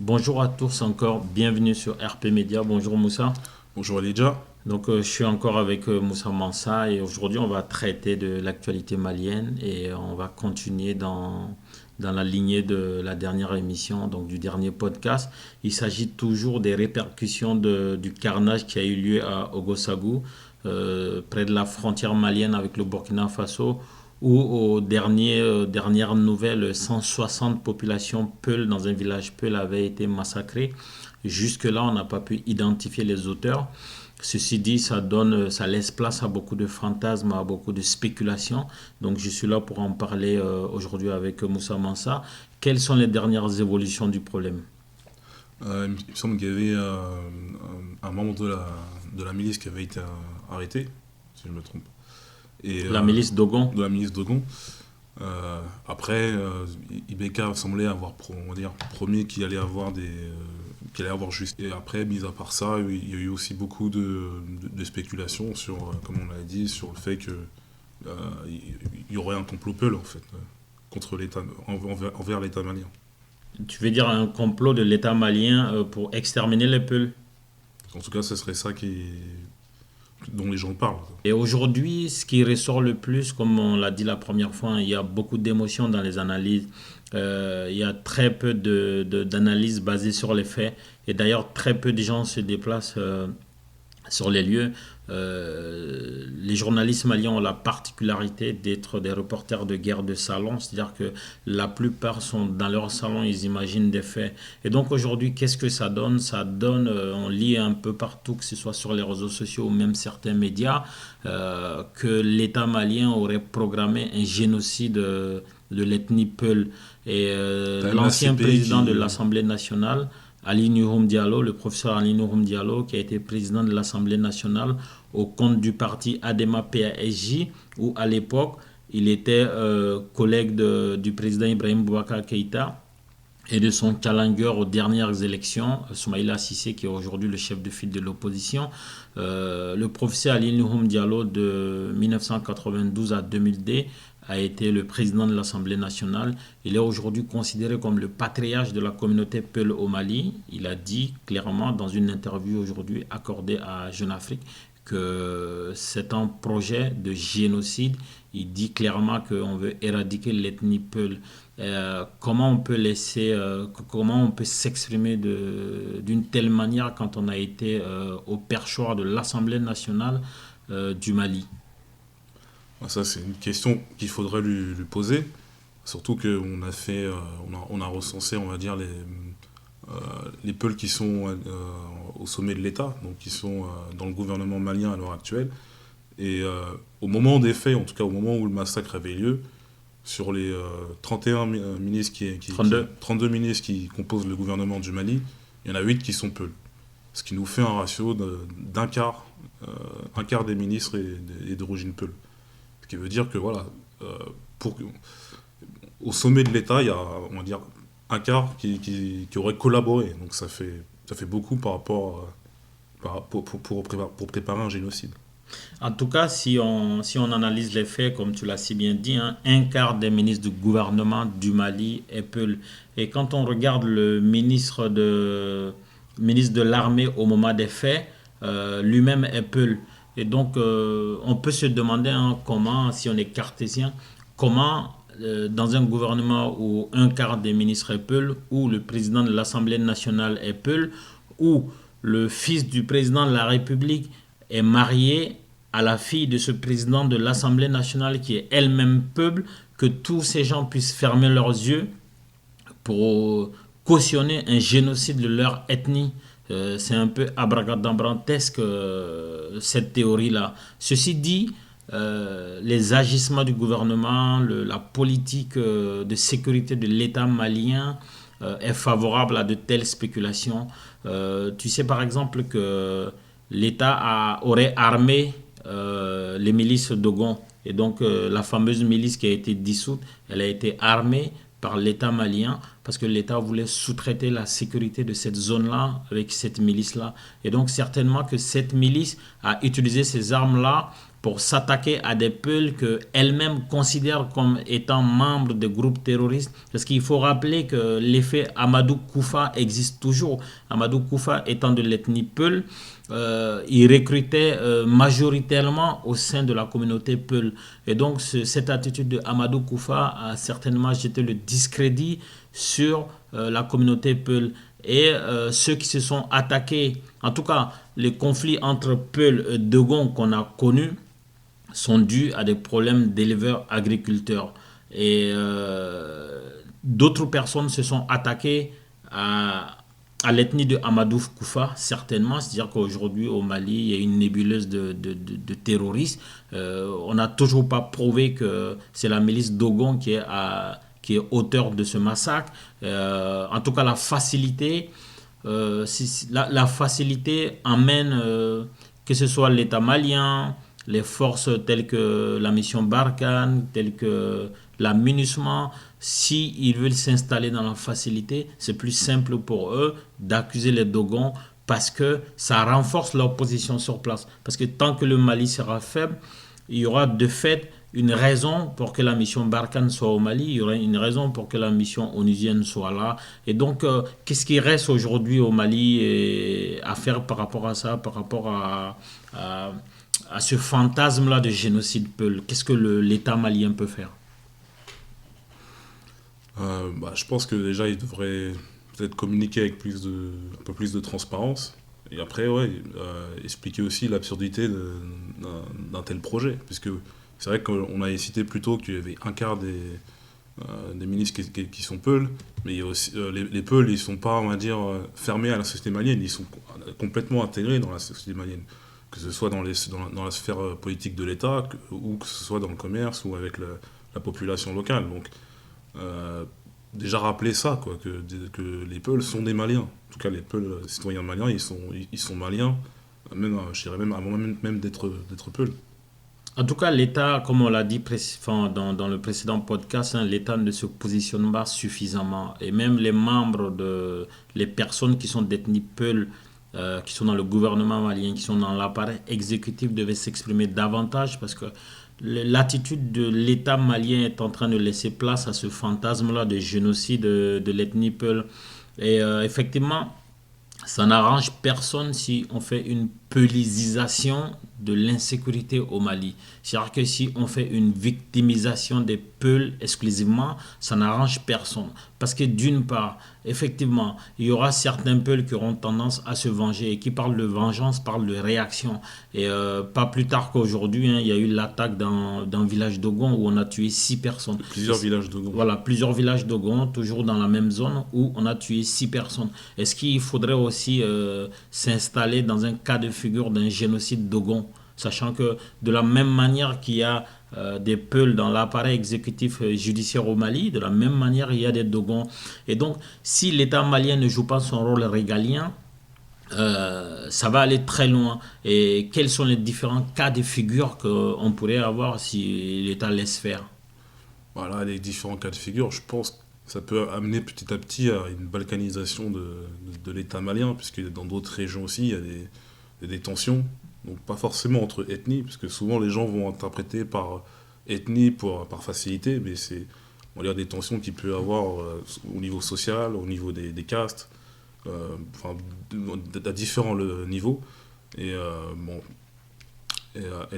Bonjour à tous encore, bienvenue sur RP Media. Bonjour Moussa. Bonjour Alidja. Je suis encore avec Moussa Mansa et aujourd'hui on va traiter de l'actualité malienne et on va continuer dans la lignée de la dernière émission, donc du dernier podcast. Il s'agit toujours des répercussions du carnage qui a eu lieu à Ogosagou, près de la frontière malienne avec le Burkina Faso, où dernières nouvelles, 160 populations Peul dans un village Peul avaient été massacrées. Jusque-là, on n'a pas pu identifier les auteurs. Ceci dit, ça laisse place à beaucoup de fantasmes, à beaucoup de spéculations. Donc, je suis là pour en parler aujourd'hui avec Moussa Mansa. Quelles sont les dernières évolutions du problème? Il me semble qu'il y avait un membre de la milice qui avait été arrêté, si je ne me trompe. Et, La milice Dogon. de la milice Dogon. Après, Ibeka semblait avoir on va dire, promis qu'il allait avoir juste. Et après, mis à part ça, il y a eu aussi beaucoup de spéculations sur, comme on l'a dit, sur le fait que il y aurait un complot Peul, en fait, contre l'État, envers l'État malien. Tu veux dire un complot de l'État malien pour exterminer les Peuls? En tout cas, ce serait ça dont les gens parlent. Et aujourd'hui, ce qui ressort le plus, comme on l'a dit la première fois, il y a beaucoup d'émotions dans les analyses. Il y a très peu d'analyses basées sur les faits. Et d'ailleurs, très peu de gens se déplacent sur les lieux. Les journalistes maliens ont la particularité d'être des reporters de guerre de salon, c'est-à-dire que la plupart sont dans leur salon, ils imaginent des faits. Et donc aujourd'hui, qu'est-ce que ça donne? Ça donne, on lit un peu partout, que ce soit sur les réseaux sociaux ou même certains médias, que l'État malien aurait programmé un génocide de l'ethnie Peul. Et T'as même la l'ancien CPI président de qui. l'Assemblée nationale, Ali Nouroum Diallo, le professeur Ali Nouroum Diallo, qui a été président de l'Assemblée nationale au compte du parti ADEMA PASJ, où à l'époque, il était collègue du président Ibrahim Boubacar Keïta et de son challenger aux dernières élections, Soumaïla Cissé, qui est aujourd'hui le chef de file de l'opposition. Le professeur Ali Nouroum Diallo, de 1992 à 2002, a été le président de l'Assemblée nationale. Il est aujourd'hui considéré comme le patriarche de la communauté Peul au Mali. Il a dit clairement dans une interview aujourd'hui accordée à Jeune Afrique que c'est un projet de génocide. Il dit clairement qu'on veut éradiquer l'ethnie Peul. Comment on peut s'exprimer d'une telle manière quand on a été au perchoir de l'Assemblée nationale du Mali? Ça, c'est une question qu'il faudrait lui poser. Surtout qu'on a fait, on a recensé, on va dire, les Peuls qui sont au sommet de l'État, donc qui sont dans le gouvernement malien à l'heure actuelle. Et au moment des faits, en tout cas au moment où le massacre avait lieu, sur les 31 ministres 32. 32 ministres qui composent le gouvernement du Mali, il y en a 8 qui sont Peuls. Ce qui nous fait un ratio d'un quart, un quart des ministres est d'origine Peul. Ce qui veut dire que voilà, euh, pour, au sommet de l'État, il y a, on va dire, un quart qui aurait collaboré. Donc ça fait beaucoup par rapport pour préparer un génocide. En tout cas, si on analyse les faits, comme tu l'as si bien dit, hein, un quart des ministres du gouvernement du Mali est Peul. Et quand on regarde le ministre de l'armée au moment des faits, lui-même est Peul. Et donc, on peut se demander hein, comment, si on est cartésien, comment, dans un gouvernement où un quart des ministres est Peul, où le président de l'Assemblée nationale est Peul, où le fils du président de la République est marié à la fille de ce président de l'Assemblée nationale qui est elle-même peuple, que tous ces gens puissent fermer leurs yeux pour cautionner un génocide de leur ethnie. C'est un peu abracadabrantesque cette théorie-là. Ceci dit, les agissements du gouvernement, la politique de sécurité de l'État malien est favorable à de telles spéculations. Tu sais par exemple que aurait armé les milices Dogon. Et donc la fameuse milice qui a été dissoute, elle a été armée par l'État malien parce que l'État voulait sous-traiter la sécurité de cette zone-là avec cette milice-là. Et donc certainement que cette milice a utilisé ces armes-là pour s'attaquer à des peuples qu'elles-mêmes considèrent comme étant membres de groupes terroristes. Parce qu'il faut rappeler que l'effet Amadou Koufa existe toujours. Amadou Koufa étant de l'ethnie Peul, il recrutait majoritairement au sein de la communauté Peul. Et donc cette attitude de Amadou Koufa a certainement jeté le discrédit sur la communauté Peul. Et ceux qui se sont attaqués, en tout cas les conflits entre Peul et Dogon qu'on a connus, sont dus à des problèmes d'éleveurs agriculteurs. Et d'autres personnes se sont attaquées à l'ethnie de Amadou Koufa, certainement. C'est-à-dire qu'aujourd'hui, au Mali, il y a une nébuleuse de terroristes. On n'a toujours pas prouvé que c'est la milice Dogon qui est auteur de ce massacre. En tout cas, la facilité emmène, que ce soit l'État malien, les forces telles que la mission Barkhane, telles que la MINUSMA, s'ils veulent s'installer dans la facilité, c'est plus simple pour eux d'accuser les Dogons parce que ça renforce leur position sur place. Parce que tant que le Mali sera faible, il y aura de fait une raison pour que la mission Barkhane soit au Mali, il y aura une raison pour que la mission onusienne soit là. Et donc, qu'est-ce qui reste aujourd'hui au Mali à faire par rapport à ça, par rapport à ce fantasme-là de génocide Peul? Qu'est-ce que l'État malien peut faire? Je pense que déjà, il devrait peut-être communiquer avec un peu plus de transparence. Et après, expliquer aussi l'absurdité d'un tel projet. Puisque c'est vrai qu'on a cité plus tôt qu'il y avait un quart des ministres qui sont Peuls, mais il y a aussi, les Peuls, ils ne sont pas, on va dire, fermés à la société malienne, ils sont complètement intégrés dans la société malienne, que ce soit dans la sphère politique de l'État, ou que ce soit dans le commerce, ou avec la population locale. Donc, déjà rappeler ça, quoi, que les Peuls sont des Maliens. En tout cas, les Peuls, citoyens maliens, ils sont Maliens, même, je dirais même avant même d'être Peuls. En tout cas, l'État, comme on l'a dit dans le précédent podcast, l'État ne se positionne pas suffisamment. Et même les personnes qui sont d'ethnie Peul, qui sont dans le gouvernement malien, qui sont dans l'appareil exécutif, devaient s'exprimer davantage parce que l'attitude de l'État malien est en train de laisser place à ce fantasme-là de génocide de l'ethnie Peul. Et effectivement, ça n'arrange personne si on fait une peulisation de l'insécurité au Mali. C'est-à-dire que si on fait une victimisation des Peuls exclusivement, ça n'arrange personne. Parce que d'une part, effectivement, il y aura certains Peuls qui auront tendance à se venger et qui parlent de vengeance, parlent de réaction. Et pas plus tard qu'aujourd'hui, il y a eu l'attaque dans un village Dogon où on a tué 6 personnes. Plusieurs villages Dogon. Voilà, plusieurs villages Dogon, toujours dans la même zone où on a tué 6 personnes. Est-ce qu'il faudrait aussi s'installer dans un cas de figure d'un génocide Dogon, sachant que de la même manière qu'il y a des Peuls dans l'appareil exécutif judiciaire au Mali, de la même manière il y a des Dogons. Et donc, si l'État malien ne joue pas son rôle régalien, ça va aller très loin. Et quels sont les différents cas de figure qu'on pourrait avoir si l'État laisse faire? Voilà, les différents cas de figure, je pense que ça peut amener petit à petit à une balkanisation de l'État malien, puisque dans d'autres régions aussi, il y a des tensions. Donc pas forcément entre ethnies, parce que souvent les gens vont interpréter par ethnie par facilité, mais c'est, on va dire, des tensions qu'il peut y avoir au niveau social, au niveau des castes, à différents niveaux. Et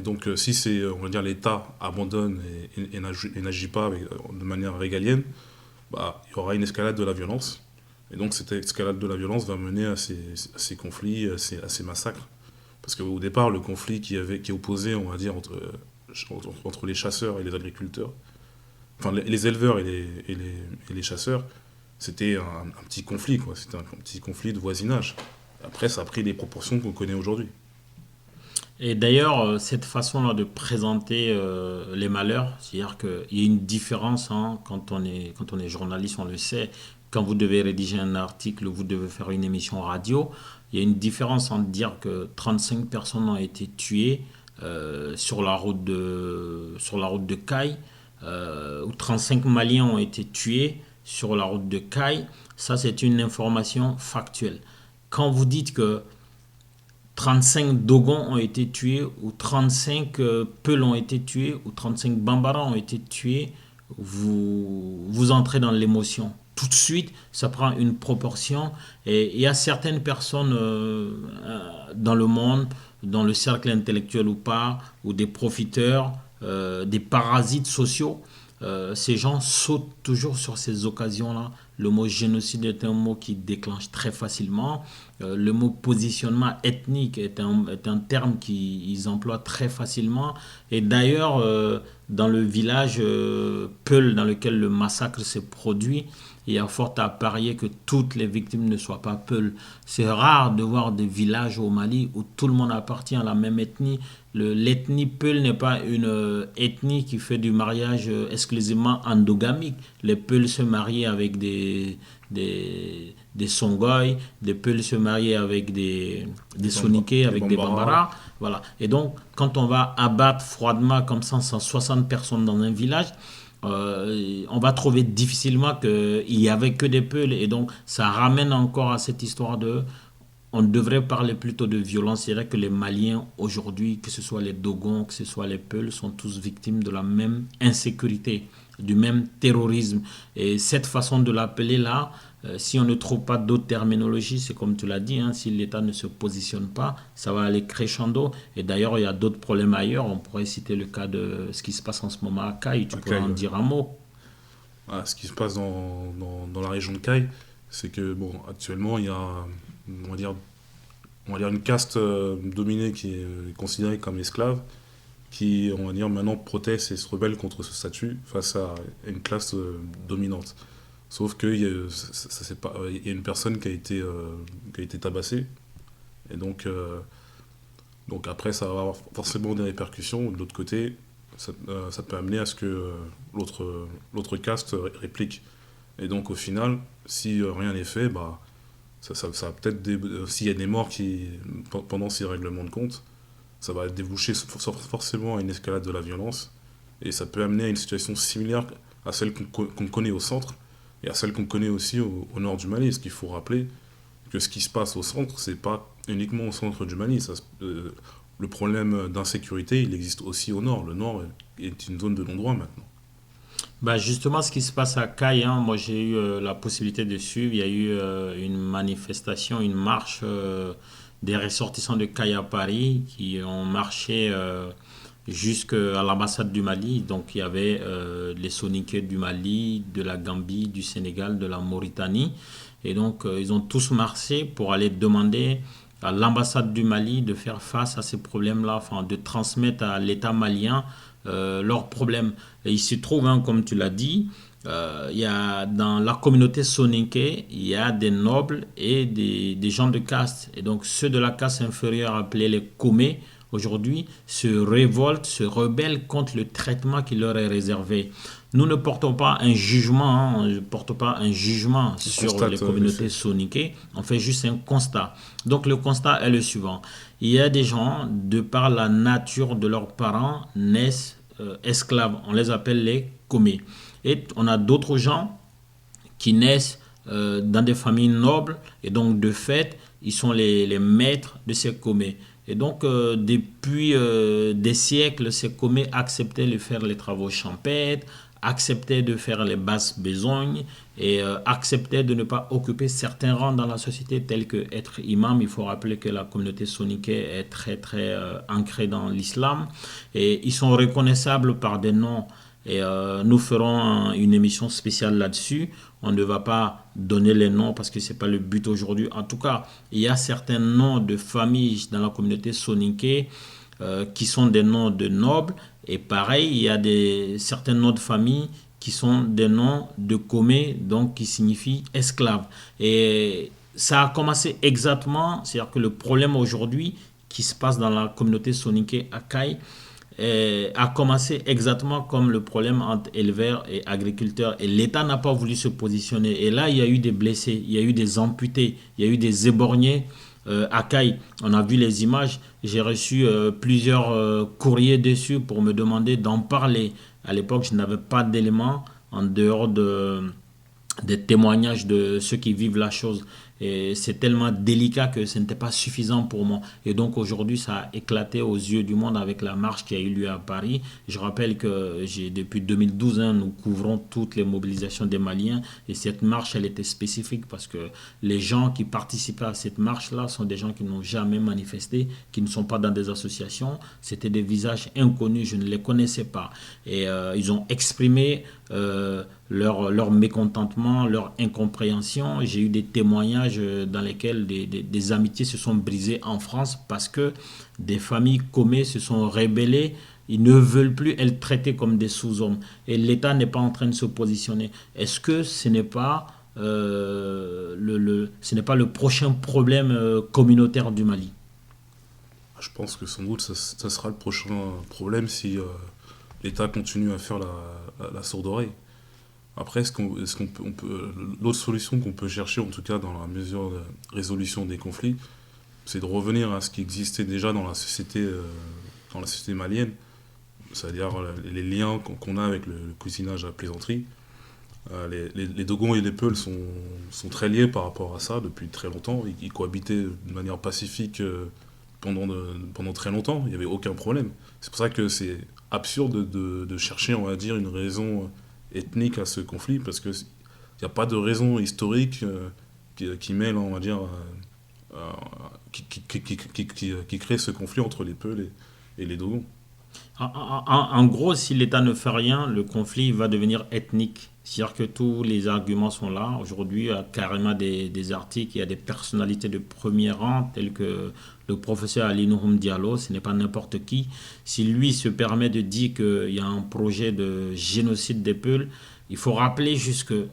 donc si on va dire, l'État abandonne et n'agit pas de manière régalienne, il y aura une escalade de la violence. Et donc cette escalade de la violence va mener à ces conflits, à ces massacres. Parce qu'au départ, le conflit qui opposait, on va dire, entre les chasseurs et les agriculteurs, enfin les éleveurs et les chasseurs, c'était un petit conflit, quoi. C'était un petit conflit de voisinage. Après, ça a pris les proportions qu'on connaît aujourd'hui. Et d'ailleurs, cette façon-là de présenter les malheurs, c'est-à-dire qu'il y a une différence quand on est journaliste, on le sait. Quand vous devez rédiger un article, vous devez faire une émission radio, il y a une différence entre dire que 35 personnes ont été tuées sur la route de Caille, ou 35 Maliens ont été tués sur la route de Caille. Ça, c'est une information factuelle. Quand vous dites que 35 Dogons ont été tués, ou 35 Peuls ont été tués, ou 35 Bambara ont été tués, vous entrez dans l'émotion. Tout de suite, ça prend une proportion. Et il y a certaines personnes dans le monde, dans le cercle intellectuel ou pas, ou des profiteurs, des parasites sociaux. Ces gens sautent toujours sur ces occasions-là. Le mot génocide est un mot qui déclenche très facilement. Le mot positionnement ethnique est un terme qu'ils emploient très facilement. Et d'ailleurs, dans le village Peul dans lequel le massacre s'est produit, il y a fort à parier que toutes les victimes ne soient pas Peuls. C'est rare de voir des villages au Mali où tout le monde appartient à la même ethnie. L'ethnie Peul n'est pas une ethnie qui fait du mariage exclusivement endogamique. Les Peuls se marient avec des Songhai, des Peuls se marient avec des Soninké, avec des Bambara. Voilà. Et donc, quand on va abattre froidement comme ça 160 personnes dans un village, on va trouver difficilement qu'il n'y avait que des Peuls. Et donc, ça ramène encore à cette histoire de... On devrait parler plutôt de violence. C'est vrai que les Maliens, aujourd'hui, que ce soit les Dogons, que ce soit les Peuls, sont tous victimes de la même insécurité, du même terrorisme. Et cette façon de l'appeler là, si on ne trouve pas d'autres terminologies, c'est comme tu l'as dit, hein, si l'État ne se positionne pas, ça va aller crescendo. Et d'ailleurs, il y a d'autres problèmes ailleurs. On pourrait citer le cas de ce qui se passe en ce moment à Caille. Tu pourrais en dire un mot. Ah, ce qui se passe dans la région de Caille, c'est que, bon, actuellement, il y a, on va dire une caste dominée qui est considérée comme esclave, qui, on va dire, maintenant proteste et se rebelle contre ce statut face à une classe dominante. Sauf qu'il y a, il y a une personne qui a été tabassée, et donc après, ça va avoir forcément des répercussions. De l'autre côté, ça peut amener à ce que l'autre caste réplique. Et donc au final, si rien n'est fait, bah, ça va peut-être s'il y a des morts pendant ces règlements de compte, ça va déboucher forcément à une escalade de la violence, et ça peut amener à une situation similaire à celle qu'on connaît au centre et à celle qu'on connaît aussi au nord du Mali. Parce qu'il faut rappeler que ce qui se passe au centre, c'est pas uniquement au centre du Mali. Le problème d'insécurité, il existe aussi au nord. Le nord est une zone de non-droit maintenant. Bah justement, ce qui se passe à Caille, hein, moi j'ai eu la possibilité de suivre. Il y a eu une manifestation, une marche des ressortissants de Caille à Paris qui ont marché jusqu'à l'ambassade du Mali. Donc il y avait les Soninké du Mali, de la Gambie, du Sénégal, de la Mauritanie. Et donc ils ont tous marché pour aller demander à l'ambassade du Mali de faire face à ces problèmes-là, enfin de transmettre à l'État malien leurs problèmes. Et il se trouve, hein, comme tu l'as dit, il y a, dans la communauté soninké, il y a des nobles et des gens de caste. Et donc ceux de la caste inférieure, appelés les Komé, aujourd'hui se révoltent, se rebellent contre le traitement qui leur est réservé. Nous ne portons pas un jugement, hein, on ne porte pas un jugement sur les communautés soninké, on fait juste un constat. Donc le constat est le suivant. Il y a des gens, de par la nature de leurs parents, naissent esclaves. On les appelle les Komé. Et on a d'autres gens qui naissent dans des familles nobles, et donc de fait, ils sont les maîtres de ces Komé. Et donc, depuis des siècles, ces Komé acceptaient de faire les travaux champêtres, acceptaient de faire les basses besognes et acceptaient de ne pas occuper certains rangs dans la société tels que être imam. Il faut rappeler que la communauté soninké est très très ancrée dans l'islam et ils sont reconnaissables par des noms. Et nous ferons une émission spéciale là-dessus. On ne va pas donner les noms parce que ce n'est pas le but aujourd'hui. En tout cas, il y a certains noms de familles dans la communauté soninké qui sont des noms de nobles. Et pareil, il y a certains noms de famille qui sont des noms de Komé, donc qui signifient esclaves. Et ça a commencé exactement, c'est-à-dire que le problème aujourd'hui qui se passe dans la communauté soninké à Caille a commencé exactement comme le problème entre éleveurs et agriculteurs. Et l'État n'a pas voulu se positionner. Et là, il y a eu des blessés, il y a eu des amputés, il y a eu des éborgnés. À Caille, on a vu les images. J'ai reçu plusieurs courriers dessus pour me demander d'en parler. À l'époque, je n'avais pas d'éléments en dehors des témoignages de ceux qui vivent la chose. Et c'est tellement délicat que ce n'était pas suffisant pour moi. Et donc aujourd'hui, ça a éclaté aux yeux du monde avec la marche qui a eu lieu à Paris. Je rappelle que depuis 2012, hein, nous couvrons toutes les mobilisations des Maliens. Et cette marche, elle était spécifique parce que les gens qui participaient à cette marche-là sont des gens qui n'ont jamais manifesté, qui ne sont pas dans des associations. C'était des visages inconnus, je ne les connaissais pas. Et ils ont exprimé leur mécontentement, leur incompréhension. J'ai eu des témoignages dans lesquels des amitiés se sont brisées en France parce que des familles communes se sont rébellées. Ils ne veulent plus être traités comme des sous-hommes. Et l'État n'est pas en train de se positionner. Est-ce que ce n'est pas, ce n'est pas le prochain problème communautaire du Mali? Je pense que sans doute ça sera le prochain problème si l'État continue à faire la sourde oreille. Après, l'autre solution qu'on peut chercher, en tout cas dans la mesure de résolution des conflits, c'est de revenir à ce qui existait déjà dans la société malienne, c'est-à-dire les liens qu'on a avec le cousinage à plaisanterie. Les Dogons et les Peuls sont très liés par rapport à ça depuis très longtemps. Ils cohabitaient de manière pacifique pendant très longtemps. Il n'y avait aucun problème. C'est pour ça que c'est absurde de chercher, on va dire, une raison ethnique à ce conflit, parce qu'il n'y a pas de raison historique qui mêle, on va dire, qui crée ce conflit entre les Peuls et les Dogons. En gros, si l'État ne fait rien, le conflit va devenir ethnique. C'est-à-dire que tous les arguments sont là. Aujourd'hui, il y a carrément des articles, il y a des personnalités de premier rang, telles que le professeur Ali Nouroum Diallo, ce n'est pas n'importe qui. Si lui se permet de dire qu'il y a un projet de génocide des Peuls, il faut rappeler juste que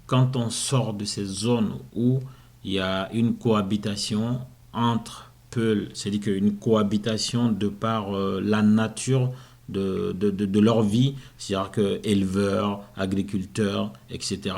quand on sort de ces zones où il y a une cohabitation entre Peuls, c'est-à-dire qu'une cohabitation de par la nature de leur vie, c'est-à-dire que éleveurs, agriculteurs, etc.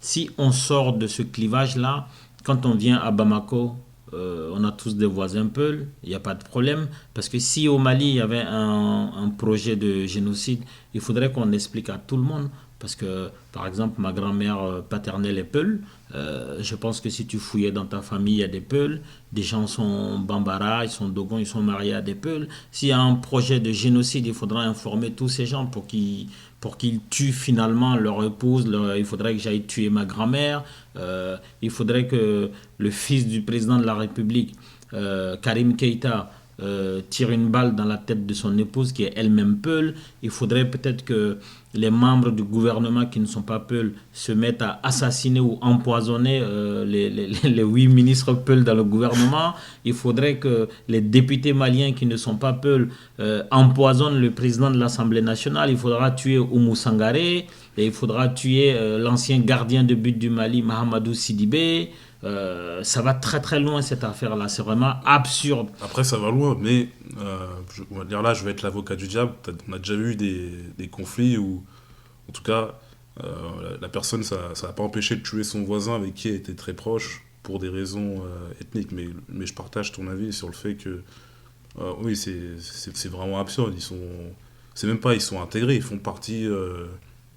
Si on sort de ce clivage-là, quand on vient à Bamako, on a tous des voisins Peuls, il n'y a pas de problème. Parce que si au Mali, il y avait un projet de génocide, il faudrait qu'on explique à tout le monde. Parce que, par exemple, ma grand-mère paternelle est Peul. Je pense que si tu fouillais dans ta famille, il y a des Peuls. Des gens sont Bambara, ils sont Dogons, ils sont mariés à des Peuls. S'il y a un projet de génocide, il faudra informer tous ces gens pour qu'ils tuent finalement leur épouse. Il faudrait que j'aille tuer ma grand-mère. Il faudrait que le fils du président de la République, Karim Keïta, tire une balle dans la tête de son épouse qui est elle-même Peul. Il faudrait peut-être que les membres du gouvernement qui ne sont pas Peul se mettent à assassiner ou empoisonner les 8 ministres Peul dans le gouvernement. Il faudrait que les députés maliens qui ne sont pas Peul empoisonnent le président de l'Assemblée nationale. Il faudra tuer Oumou Sangaré et il faudra tuer l'ancien gardien de but du Mali, Mahamadou Sidibé. Ça va très très loin cette affaire-là, c'est vraiment absurde. Après, ça va loin, mais on va dire là, je vais être l'avocat du diable. On a déjà eu des conflits où, en tout cas, la personne, ça n'a pas empêché de tuer son voisin avec qui elle était très proche pour des raisons ethniques. Mais je partage ton avis sur le fait que, oui, c'est vraiment absurde. C'est même pas, ils sont intégrés, ils font partie,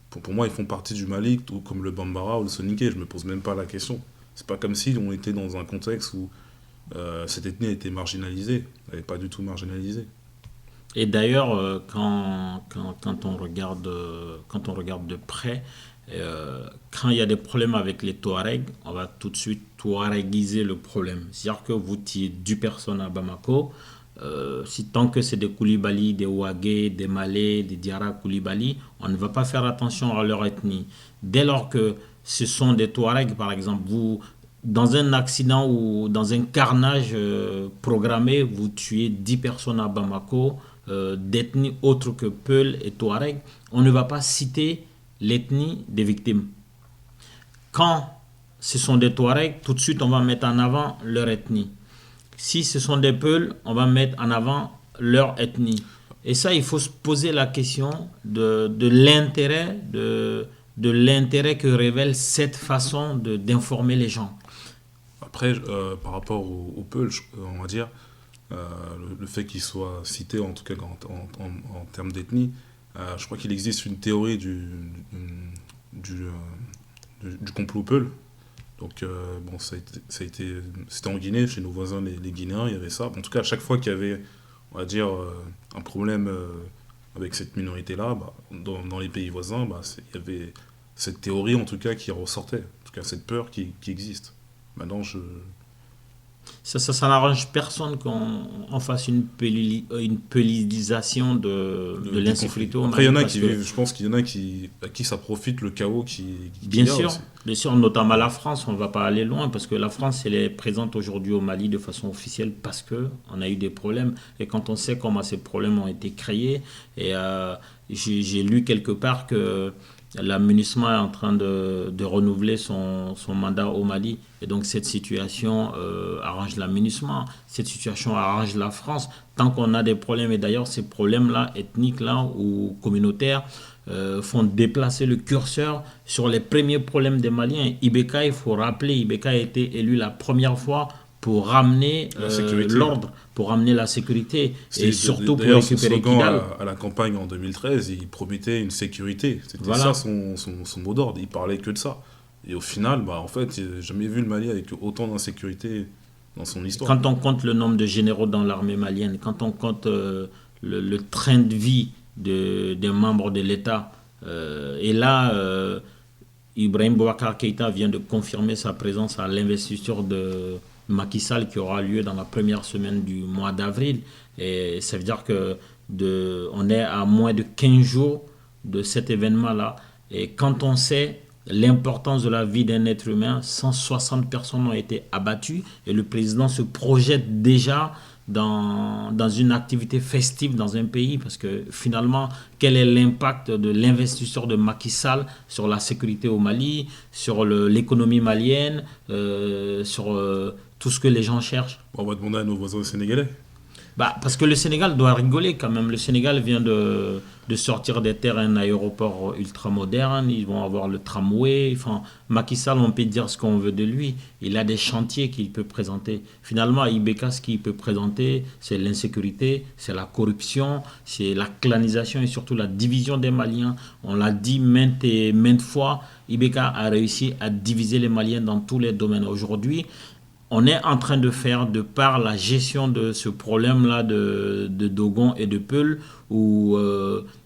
pour moi, ils font partie du Mali, tout comme le Bambara ou le Soninké. Je me pose même pas la question. C'est pas comme si on était dans un contexte où cette ethnie a été marginalisée. Elle n'est pas du tout marginalisée. Et d'ailleurs, quand on regarde de près, quand il y a des problèmes avec les Touaregs, on va tout de suite touaregiser le problème. C'est-à-dire que vous tuez 10 personnes à Bamako, si tant que c'est des Koulibaly, des Ouagé, des Malais, des Diarra Koulibaly, on ne va pas faire attention à leur ethnie. Dès lors que ce sont des Touaregs, par exemple, dans un accident ou dans un carnage programmé, vous tuez 10 personnes à Bamako, d'ethnie autre que Peul et Touareg, on ne va pas citer l'ethnie des victimes. Quand ce sont des Touaregs, tout de suite on va mettre en avant leur ethnie. Si ce sont des Peuls, on va mettre en avant leur ethnie. Et ça, il faut se poser la question de l'intérêt que révèle cette façon d'informer les gens. Après, par rapport au Peul, on va dire, le fait qu'il soit cité, en tout cas en termes d'ethnie, je crois qu'il existe une théorie du complot Peul, Donc, bon, c'était en Guinée, chez nos voisins les Guinéens, il y avait ça. En tout cas, à chaque fois qu'il y avait, on va dire, un problème avec cette minorité-là, bah, dans les pays voisins, bah, il y avait cette théorie, en tout cas, qui ressortait. En tout cas, cette peur qui existe. Maintenant, Ça n'arrange personne qu'on on fasse une politisation de du conflit. l'insécurité au Après, il y Mali en a parce qui que, vivent, je pense qu'il y en a à qui ça profite le chaos bien qu'il y a sûr, aussi. bien sûr, notamment la France, on ne va pas aller loin parce que la France, elle est présente aujourd'hui au Mali de façon officielle parce que on a eu des problèmes. Et quand on sait comment ces problèmes ont été créés, et j'ai lu quelque part que la MINUSMA est en train de renouveler son mandat au Mali. Et donc cette situation arrange la MINUSMA, cette situation arrange la France. Tant qu'on a des problèmes, et d'ailleurs ces problèmes-là, ethniques-là ou communautaires, font déplacer le curseur sur les premiers problèmes des Maliens. Ibeka, il faut rappeler, Ibeka a été élu la première fois pour ramener La sécurité. l'ordre, pour ramener la sécurité et surtout pour D'ailleurs, son récupérer slogan Kidal. à la campagne en 2013, il promettait une sécurité. C'était ça Voilà. son mot d'ordre. Il parlait que de ça. Et au final, bah, en fait, j'ai jamais vu le Mali avec autant d'insécurité dans son histoire. Quand on compte le nombre de généraux dans l'armée malienne, quand on compte le train de vie des membres de l'État, et là, Ibrahim Boubacar Keïta vient de confirmer sa présence à l'investiture de Macky Sall qui aura lieu dans la première semaine du mois d'avril. Et ça veut dire que on est à moins de 15 jours de cet événement-là. Et quand on sait l'importance de la vie d'un être humain, 160 personnes ont été abattues et le président se projette déjà dans une activité festive dans un pays parce que finalement, quel est l'impact de l'investisseur de Macky Sall sur la sécurité au Mali, sur l'économie malienne, sur tout ce que les gens cherchent? Bon, on va demander à nos voisins sénégalais. Bah, parce que le Sénégal doit rigoler quand même. Le Sénégal vient de sortir des terres un aéroport ultra moderne. Ils vont avoir le tramway. Enfin, Macky Sall, on peut dire ce qu'on veut de lui. Il a des chantiers qu'il peut présenter. Finalement, à Ibeka, ce qu'il peut présenter, c'est l'insécurité, c'est la corruption, c'est la clanisation et surtout la division des Maliens. On l'a dit maintes et maintes fois. Ibeka a réussi à diviser les Maliens dans tous les domaines. Aujourd'hui, on est en train de faire, de par la gestion de ce problème-là de Dogon et de Peul ou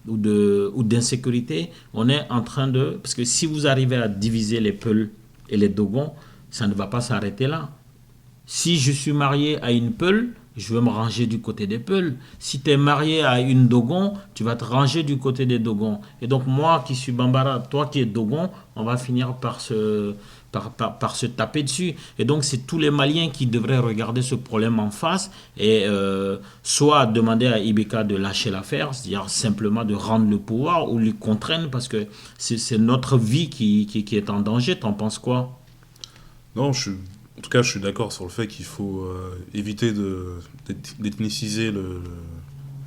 d'insécurité, on est en train de... Parce que si vous arrivez à diviser les Peul et les Dogon, ça ne va pas s'arrêter là. Si je suis marié à une Peul, je vais me ranger du côté des Peuls. Si tu es marié à une Dogon, tu vas te ranger du côté des Dogons. Et donc moi qui suis Bambara, toi qui es Dogon, on va finir par se taper dessus. Et donc c'est tous les Maliens qui devraient regarder ce problème en face et soit demander à Ibeka de lâcher l'affaire, c'est-à-dire simplement de rendre le pouvoir ou lui contraindre parce que c'est notre vie qui est en danger. T'en penses quoi? Non, en tout cas, je suis d'accord sur le fait qu'il faut éviter d'ethniciser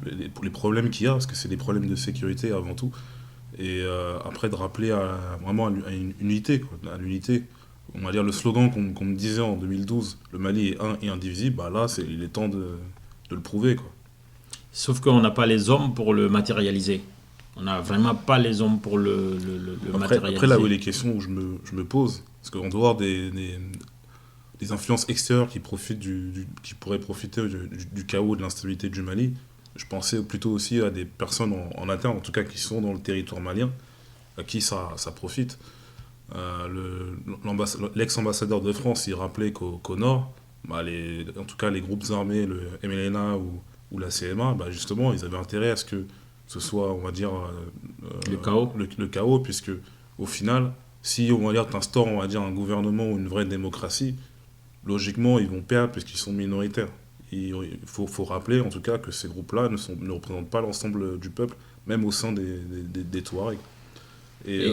les problèmes qu'il y a, parce que c'est des problèmes de sécurité avant tout. Et après, de rappeler vraiment à une unité, quoi, à l'unité. On va dire le slogan qu'on me disait en 2012, le Mali est un et indivisible, bah là, il est temps de le prouver, quoi. Sauf qu'on n'a pas les hommes pour le matérialiser. On n'a vraiment pas les hommes pour le matérialiser. Après, là où il est question, où je me pose, parce qu'en dehors des influences extérieures qui pourraient profiter du chaos, de l'instabilité du Mali, je pensais plutôt aussi à des personnes en interne, en tout cas qui sont dans le territoire malien, à qui ça profite. L'ex-ambassadeur de France, il rappelait qu'au nord, bah, en tout cas les groupes armés, le MLNA ou la CMA, bah, justement, ils avaient intérêt à ce que ce soit, on va dire, le chaos. Le chaos, puisque au final, si on va dire, t'instaures, on va dire, un gouvernement ou une vraie démocratie, logiquement, ils vont perdre puisqu'ils sont minoritaires. Il faut rappeler, en tout cas, que ces groupes-là ne représentent pas l'ensemble du peuple, même au sein des Touaregs. Et,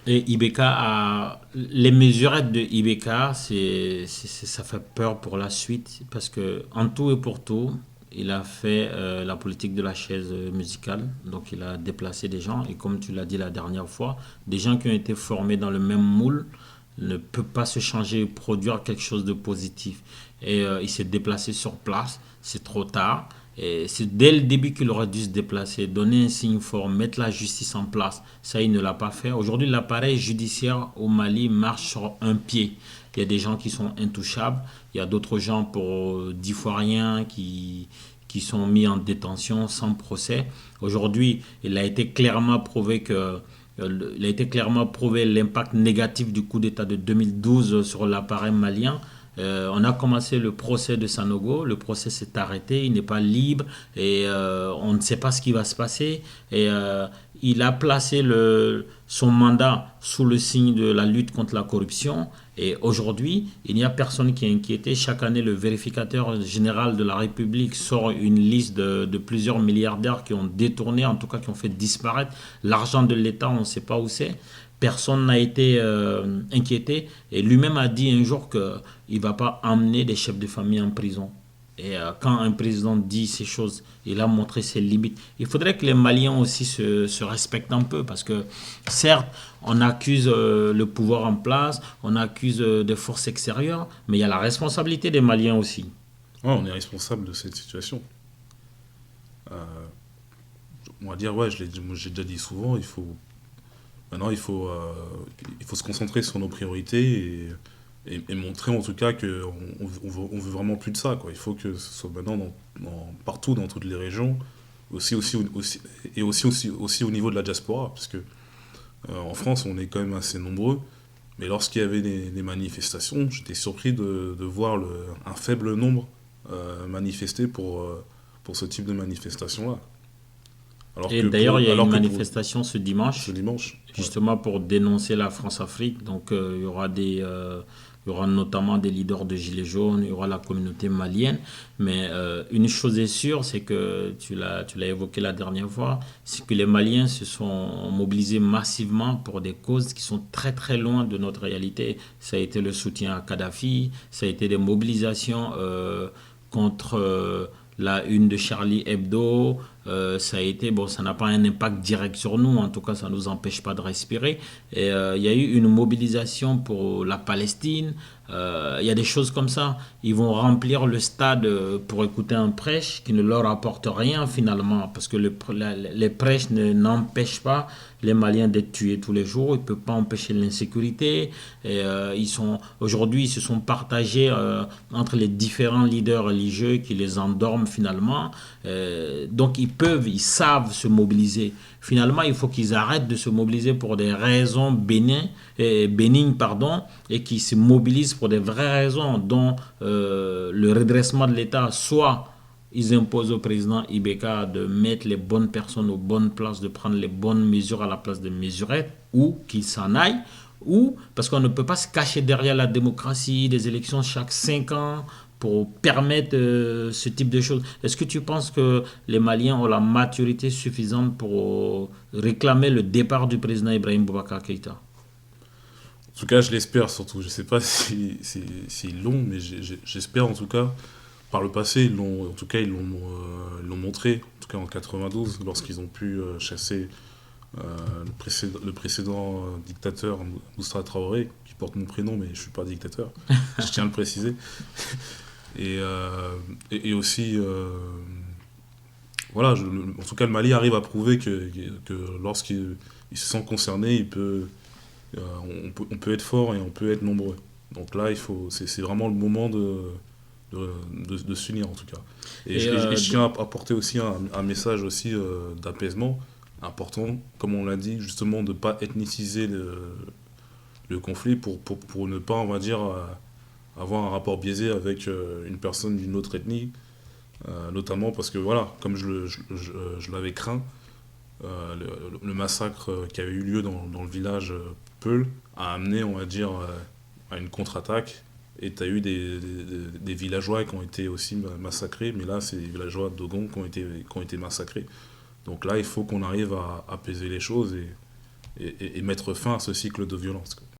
et Ibeka les mesurettes de Ibeka, ça fait peur pour la suite parce que en tout et pour tout, il a fait la politique de la chaise musicale, donc il a déplacé des gens et comme tu l'as dit la dernière fois, des gens qui ont été formés dans le même moule ne peuvent pas se changer et produire quelque chose de positif. Et il s'est déplacé sur place, c'est trop tard. Et c'est dès le début qu'il aurait dû se déplacer, donner un signe fort, mettre la justice en place. Ça, il ne l'a pas fait. Aujourd'hui, l'appareil judiciaire au Mali marche sur un pied. Il y a des gens qui sont intouchables. Il y a d'autres gens pour 10 fois rien qui sont mis en détention sans procès. Aujourd'hui, il a été clairement prouvé l'impact négatif du coup d'État de 2012 sur l'appareil malien. On a commencé le procès de Sanogo, le procès s'est arrêté, il n'est pas libre et on ne sait pas ce qui va se passer. Et il a placé son mandat sous le signe de la lutte contre la corruption. Et aujourd'hui, il n'y a personne qui est inquiété. Chaque année, le vérificateur général de la République sort une liste de plusieurs milliardaires qui ont détourné, en tout cas qui ont fait disparaître l'argent de l'État, on ne sait pas où c'est. Personne n'a été inquiété et lui-même a dit un jour qu'il ne va pas emmener des chefs de famille en prison. Et quand un président dit ces choses, il a montré ses limites. Il faudrait que les Maliens aussi se respectent un peu parce que certes, on accuse le pouvoir en place, on accuse des forces extérieures, mais il y a la responsabilité des Maliens aussi. Ouais, on est responsable de cette situation. Euh, on va dire, ouais, j'ai déjà dit souvent, maintenant il faut se concentrer sur nos priorités et montrer en tout cas qu'on veut vraiment plus de ça, quoi. Il faut que ce soit maintenant partout dans toutes les régions, aussi au niveau de la diaspora, parce que en France on est quand même assez nombreux, mais lorsqu'il y avait des manifestations, j'étais surpris de voir un faible nombre manifester pour ce type de manifestation-là. Et d'ailleurs, il y a une manifestation ce ce dimanche, ouais. justement pour dénoncer la France-Afrique. Donc, il y aura notamment des leaders de Gilets jaunes, il y aura la communauté malienne. Mais une chose est sûre, c'est que tu l'as évoqué la dernière fois, c'est que les Maliens se sont mobilisés massivement pour des causes qui sont très très loin de notre réalité. Ça a été le soutien à Kadhafi, ça a été des mobilisations contre la une de Charlie Hebdo. Ça a été, bon, ça n'a pas un impact direct sur nous, en tout cas ça ne nous empêche pas de respirer. Et il y a eu une mobilisation pour la Palestine. Il y a des choses comme ça. Ils vont remplir le stade pour écouter un prêche qui ne leur apporte rien finalement, parce que les prêches n'empêchent pas les Maliens d'être tués tous les jours. Ils ne peuvent pas empêcher l'insécurité. Et, aujourd'hui, ils se sont partagés entre les différents leaders religieux qui les endorment finalement. Donc ils savent se mobiliser. Finalement, il faut qu'ils arrêtent de se mobiliser pour des raisons bénignes, et qu'ils se mobilisent pour des vraies raisons, dont le redressement de l'État. Soit ils imposent au président Ibeka de mettre les bonnes personnes aux bonnes places, de prendre les bonnes mesures à la place de mesurettes, ou qu'il s'en aille, ou parce qu'on ne peut pas se cacher derrière la démocratie, des élections chaque 5 ans, pour permettre ce type de choses. Est-ce que tu penses que les Maliens ont la maturité suffisante pour réclamer le départ du président Ibrahim Boubacar Keïta? En tout cas, je l'espère surtout. Je ne sais pas s'ils l'ont, mais j'espère en tout cas. Par le passé, ils l'ont montré, en tout cas en 92, lorsqu'ils ont pu chasser le précédent dictateur Moussa Traoré, qui porte mon prénom, mais je ne suis pas dictateur, je tiens à le préciser. Et aussi, voilà, en tout cas, le Mali arrive à prouver que lorsqu'il se sent concerné, on peut être fort et on peut être nombreux. Donc là, c'est vraiment le moment de s'unir en tout cas. Et je tiens à apporter aussi un message aussi d'apaisement important, comme on l'a dit, justement de ne pas ethniciser le conflit pour ne pas, on va dire, avoir un rapport biaisé avec une personne d'une autre ethnie, notamment parce que voilà, comme je l'avais craint, le massacre qui avait eu lieu dans le village Peul a amené, on va dire, à une contre-attaque. Et tu as eu des villageois qui ont été aussi massacrés, mais là, c'est les villageois de Dogon qui ont été massacrés. Donc là, il faut qu'on arrive à apaiser les choses et mettre fin à ce cycle de violence.